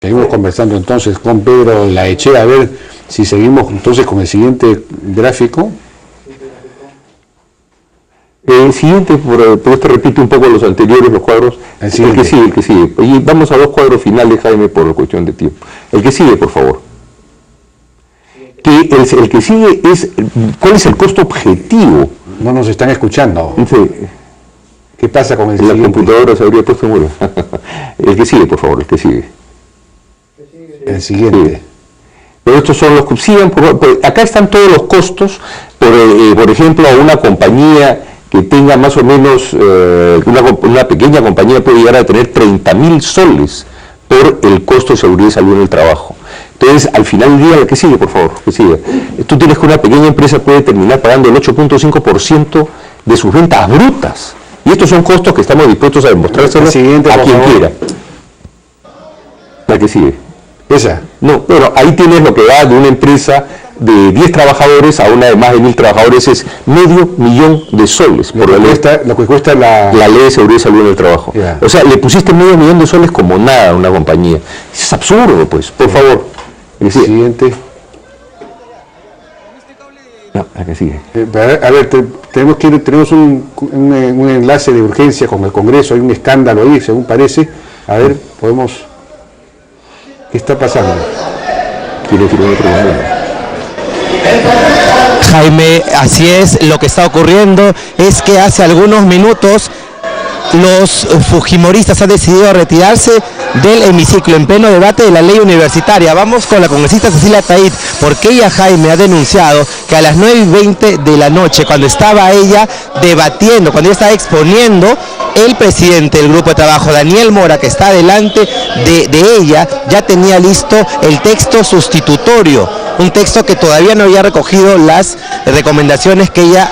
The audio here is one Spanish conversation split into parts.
Seguimos conversando entonces con Pedro Laechea, a ver si seguimos entonces con el siguiente gráfico. El siguiente, por esto repite un poco los anteriores, los cuadros. El que sigue. Y vamos a dos cuadros finales, Jaime, por cuestión de tiempo. El que sigue, por favor. El que sigue es, ¿cuál es el costo objetivo? No nos están escuchando. Sí. ¿Qué pasa con el siguiente? La computadora se habría puesto muy El que sigue, por favor, el que sigue. El siguiente. Sí. Pero estos son los que siguen. Acá están todos los costos. Por ejemplo, a una compañía que tenga más o menos, una pequeña compañía puede llegar a tener 30.000 soles por el costo de seguridad y salud en el trabajo. Entonces, al final del día, el que sigue, por favor, que siga. Tú tienes que una pequeña empresa puede terminar pagando el 8.5% de sus ventas brutas. Y estos son costos que estamos dispuestos a demostrárselos a quien quiera. La que sigue. ¿Esa? No, bueno, ahí tienes lo que va de una empresa de 10 trabajadores a una de más de 1.000 trabajadores, es $500.000 soles. Lo que cuesta la ley de seguridad y salud en el trabajo. Yeah. O sea, le pusiste $500.000 como nada a una compañía. Es absurdo, pues, por favor. El siguiente. No, la que sigue. A ver, tenemos un enlace de urgencia con el Congreso, hay un escándalo ahí, según parece. A ver, podemos... ¿Qué está pasando? ¿Quiere firmar otro momento? Jaime, así es, lo que está ocurriendo es que hace algunos minutos los fujimoristas han decidido retirarse del hemiciclo en pleno debate de la ley universitaria. Vamos con la congresista Cecilia Taid, porque ella, Jaime, ha denunciado que a las 9:20 de la noche, cuando estaba ella debatiendo, cuando ella estaba exponiendo, el presidente del grupo de trabajo, Daniel Mora, que está delante de ella, ya tenía listo el texto sustitutorio, un texto que todavía no había recogido las recomendaciones que ella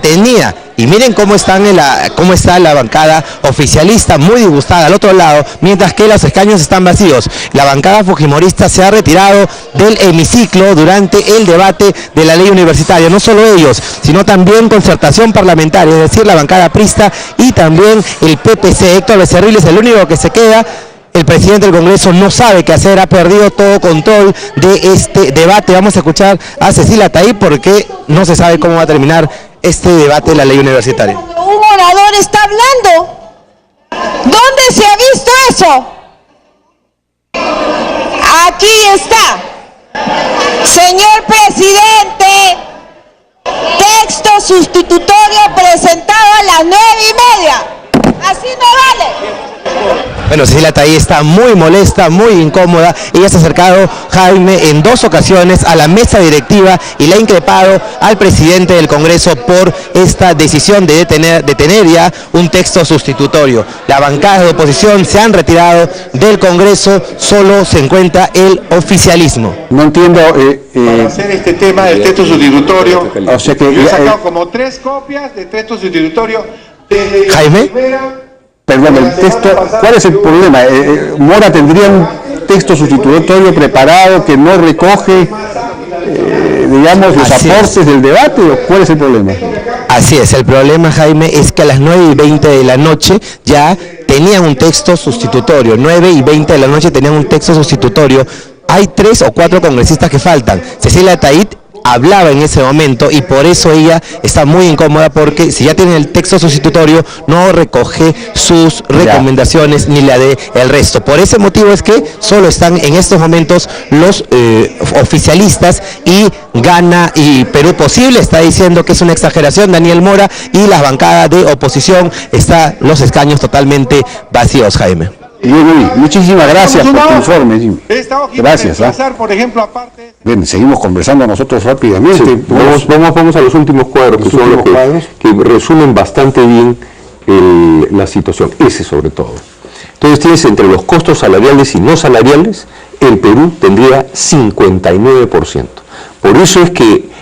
tenía. Y miren cómo está la bancada oficialista, muy disgustada al otro lado, mientras que los escaños están vacíos. La bancada fujimorista se ha retirado del hemiciclo durante el debate de la ley universitaria. No solo ellos, sino también Concertación Parlamentaria, es decir, la bancada prista y también el PPC. Héctor Becerril es el único que se queda. El presidente del Congreso no sabe qué hacer, ha perdido todo control de este debate. Vamos a escuchar a Cecilia Taid porque no se sabe cómo va a terminar este debate de la ley universitaria. Cuando un orador está hablando, ¿dónde se ha visto eso? Aquí está. Señor presidente, texto sustitutorio presentado a las 9:30. Así no vale. Bueno, Cecilia Taid está muy molesta, muy incómoda. Ella se ha acercado, Jaime, en 2 ocasiones a la mesa directiva y le ha increpado al presidente del Congreso por esta decisión de tener ya un texto sustitutorio. La bancada de oposición se han retirado del Congreso, solo se encuentra el oficialismo. No entiendo... para hacer este tema del texto sustitutorio, o sea que yo he sacado como 3 copias de texto sustitutorio desde Jaime. Perdón, el texto, ¿cuál es el problema? ¿Mora tendría un texto sustitutorio preparado que no recoge, digamos, los aportes del debate? ¿O cuál es el problema? Así es, el problema, Jaime, es que a las 9:20 de la noche ya tenían un texto sustitutorio. 9:20 de la noche tenían un texto sustitutorio. Hay 3 o 4 congresistas que faltan. Cecilia Taid hablaba en ese momento y por eso ella está muy incómoda, porque si ya tiene el texto sustitutorio no recoge sus recomendaciones ni la de el resto. Por ese motivo es que solo están en estos momentos los oficialistas y Gana y Perú Posible está diciendo que es una exageración Daniel Mora, y la bancada de oposición está los escaños totalmente vacíos, Jaime. Muchísimas gracias por tu informe, Jimmy. Gracias. Por ejemplo, aparte... Bien, seguimos conversando nosotros rápidamente. Sí, vamos a los últimos cuadros, que son los que resumen bastante bien la situación, ese sobre todo. Entonces tienes entre los costos salariales y no salariales, el Perú tendría 59%. Por eso es que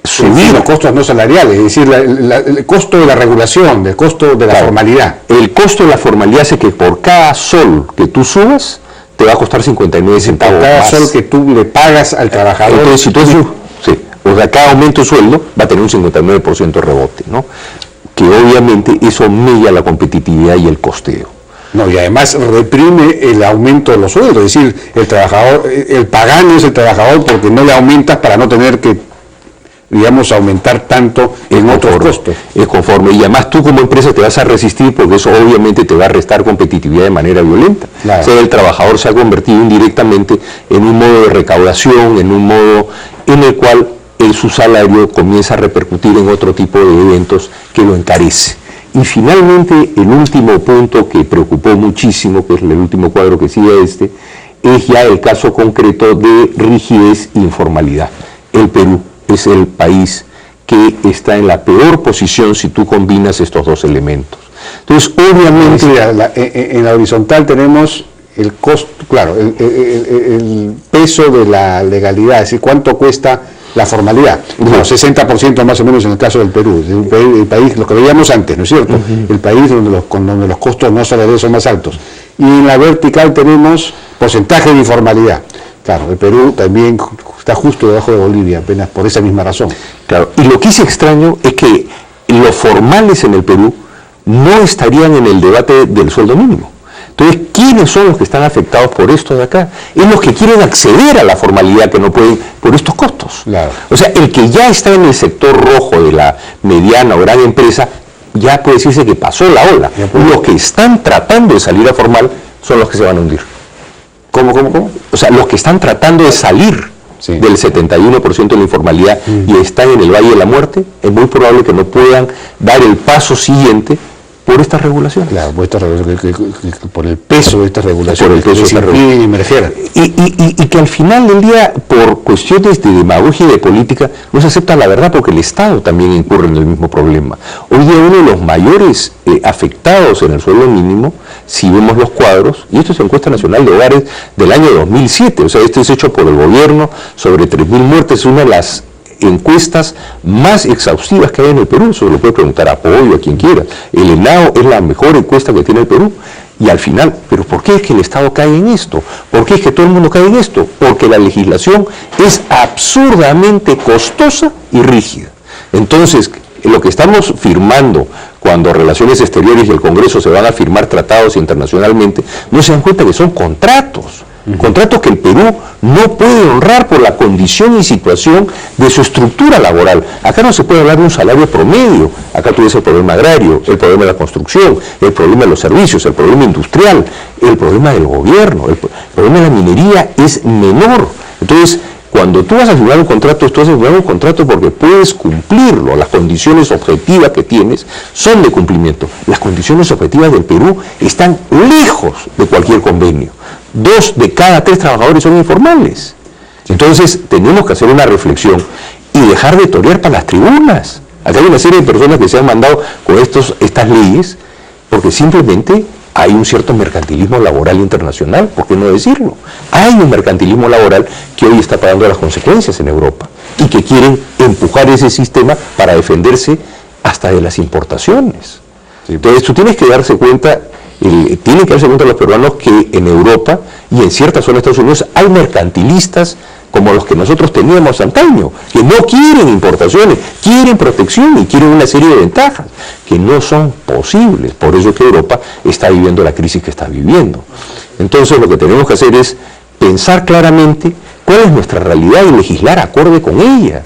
subir los costos no salariales, es decir, el costo de la regulación, el costo de la formalidad. El costo de la formalidad hace que por cada sol que tú subas, te va a costar 59 centavos por cada más. sol que tú le pagas al trabajador. Entonces, si tú o sea, cada aumento de sueldo va a tener un 59% de rebote, ¿no? Que obviamente eso mella la competitividad y el costeo. No, y además reprime el aumento de los sueldos, es decir, el trabajador, el pagano es el trabajador porque no le aumentas para no tener que, digamos, aumentar tanto en otros costos. Es conforme, y además tú como empresa te vas a resistir porque eso obviamente te va a restar competitividad de manera violenta. Claro. O sea, el trabajador se ha convertido indirectamente en un modo de recaudación, en un modo en el cual su salario comienza a repercutir en otro tipo de eventos que lo encarece. Y finalmente, el último punto que preocupó muchísimo, que es el último cuadro que sigue es ya el caso concreto de rigidez e informalidad. El Perú es el país que está en la peor posición si tú combinas estos dos elementos. Entonces, obviamente... en la horizontal tenemos el costo, claro, el peso de la legalidad, es decir, cuánto cuesta la formalidad. Bueno, 60% más o menos en el caso del Perú, el país, lo que veíamos antes, ¿no es cierto? El país donde los costos no salariales son más altos. Y en la vertical tenemos porcentaje de informalidad. Claro, el Perú también está justo debajo de Bolivia, apenas por esa misma razón. Claro, y lo que es extraño es que los formales en el Perú no estarían en el debate del sueldo mínimo. Entonces, ¿quiénes son los que están afectados por esto de acá? Es los que quieren acceder a la formalidad que no pueden por estos costos. Claro. O sea, el que ya está en el sector rojo de la mediana o gran empresa, ya puede decirse que pasó la ola. Los que están tratando de salir a formal son los que se van a hundir. ¿Cómo? O sea, los que están tratando de salir del 71% de la informalidad y están en el Valle de la Muerte, es muy probable que no puedan dar el paso siguiente por estas regulaciones. Claro, por el peso de estas regulaciones, por el peso que les emerger. Y que al final del día, por cuestiones de demagogia y de política, no se acepta la verdad porque el Estado también incurre en el mismo problema. Hoy día uno de los mayores afectados en el sueldo mínimo, si vemos los cuadros, y esto es la encuesta nacional de hogares del año 2007, o sea, esto es hecho por el gobierno sobre 3.000 muertes, es una de las encuestas más exhaustivas que hay en el Perú. Eso lo puede preguntar a Apoyo, a quien quiera. El ENAO es la mejor encuesta que tiene el Perú. Y al final, ¿pero por qué es que el Estado cae en esto? ¿Por qué es que todo el mundo cae en esto? Porque la legislación es absurdamente costosa y rígida. Entonces, lo que estamos firmando cuando Relaciones Exteriores y el Congreso se van a firmar tratados internacionalmente, no se dan cuenta que son contratos. Contratos que el Perú no puede honrar por la condición y situación de su estructura laboral. Acá no se puede hablar de un salario promedio. Acá tú ves el problema agrario, el problema de la construcción, el problema de los servicios, el problema industrial, el problema del gobierno, el problema de la minería es menor. Entonces, cuando tú vas a firmar un contrato, tú vas a firmar un contrato porque puedes cumplirlo. Las condiciones objetivas que tienes son de cumplimiento. Las condiciones objetivas del Perú están lejos de cualquier convenio. 2 de cada 3 trabajadores son informales. Entonces tenemos que hacer una reflexión y dejar de torear para las tribunas. Acá hay una serie de personas que se han mandado con estas leyes porque simplemente hay un cierto mercantilismo laboral internacional, ¿por qué no decirlo? Hay un mercantilismo laboral que hoy está pagando las consecuencias en Europa y que quieren empujar ese sistema para defenderse hasta de las importaciones. Entonces tú tienes que darse cuenta, tienen que darse cuenta los peruanos que en Europa y en ciertas zonas de Estados Unidos hay mercantilistas como los que nosotros teníamos antaño, que no quieren importaciones, quieren protección y quieren una serie de ventajas que no son posibles. Por eso es que Europa está viviendo la crisis que está viviendo. Entonces lo que tenemos que hacer es pensar claramente cuál es nuestra realidad y legislar acorde con ella.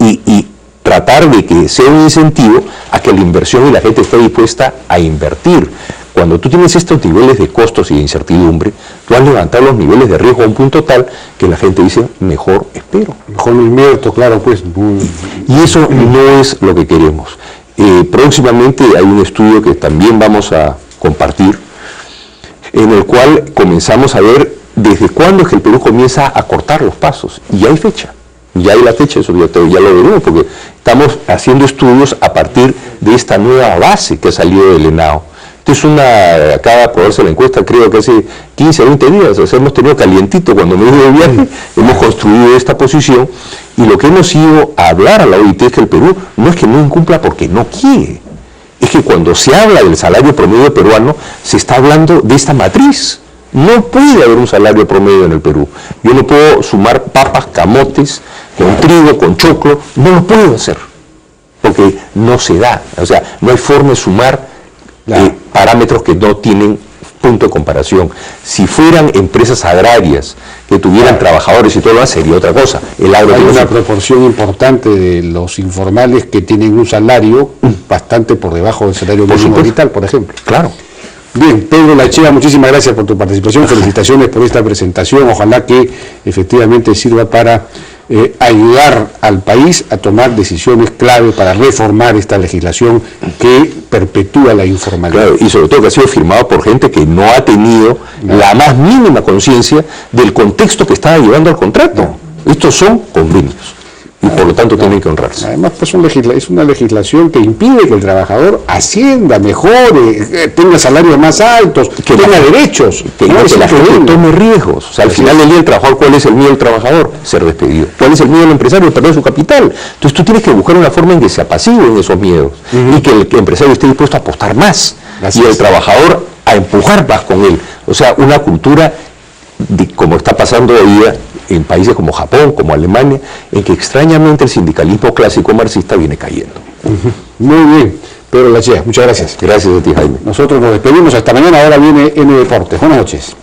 Y tratar de que sea un incentivo a que la inversión y la gente esté dispuesta a invertir. Cuando tú tienes estos niveles de costos y de incertidumbre, tú has levantado los niveles de riesgo a un punto tal que la gente dice, mejor espero. Mejor me invierto, claro, pues. Y eso no es lo que queremos. Próximamente hay un estudio que también vamos a compartir, en el cual comenzamos a ver desde cuándo es que el Perú comienza a cortar los pasos. Y hay fecha. Ya hay la fecha, eso ya lo veremos, porque estamos haciendo estudios a partir de esta nueva base que ha salido del ENAO. Acaba de aprobarse la encuesta, creo que hace 15 o 20 días, o sea, hemos tenido calientito cuando me he ido de viaje, hemos construido esta posición, y lo que hemos ido a hablar a la OIT es que el Perú no es que no incumpla porque no quiere, es que cuando se habla del salario promedio peruano, se está hablando de esta matriz. No puede haber un salario promedio en el Perú. Yo no puedo sumar papas, camotes, con trigo, con choclo, no lo puedo hacer, porque no se da, o sea, no hay forma de sumar parámetros que no tienen punto de comparación. Si fueran empresas agrarias que tuvieran trabajadores y todo lo demás, sería otra cosa. El agro hay una proporción importante de los informales que tienen un salario bastante por debajo del salario mínimo vital, por ejemplo. Claro. Bien, Pedro Lachea, muchísimas gracias por tu participación, felicitaciones por esta presentación, ojalá que efectivamente sirva para ayudar al país a tomar decisiones clave para reformar esta legislación que perpetúa la informalidad. Claro, y sobre todo que ha sido firmado por gente que no ha tenido la más mínima conciencia del contexto que estaba llevando al contrato. Estos son convenios y por lo tanto tienen que honrarse. Además, pues es una legislación que impide que el trabajador ascienda, mejore, tenga salarios más altos, que tenga derechos, que la gente tome riesgos. O sea, al final del día el trabajador, ¿cuál es el miedo del trabajador? Ser despedido. ¿Cuál es el miedo del empresario? Perder su capital. Entonces tú tienes que buscar una forma en que se apaciguen esos miedos y que el empresario esté dispuesto a apostar más y el trabajador a empujar más con él. O sea, una cultura como está pasando hoy día en países como Japón, como Alemania, en que extrañamente el sindicalismo clásico marxista viene cayendo. Muy bien, Pedro Lachea, muchas gracias. Gracias a ti, Jaime. Nosotros nos despedimos hasta mañana, ahora viene N Deportes. Buenas noches.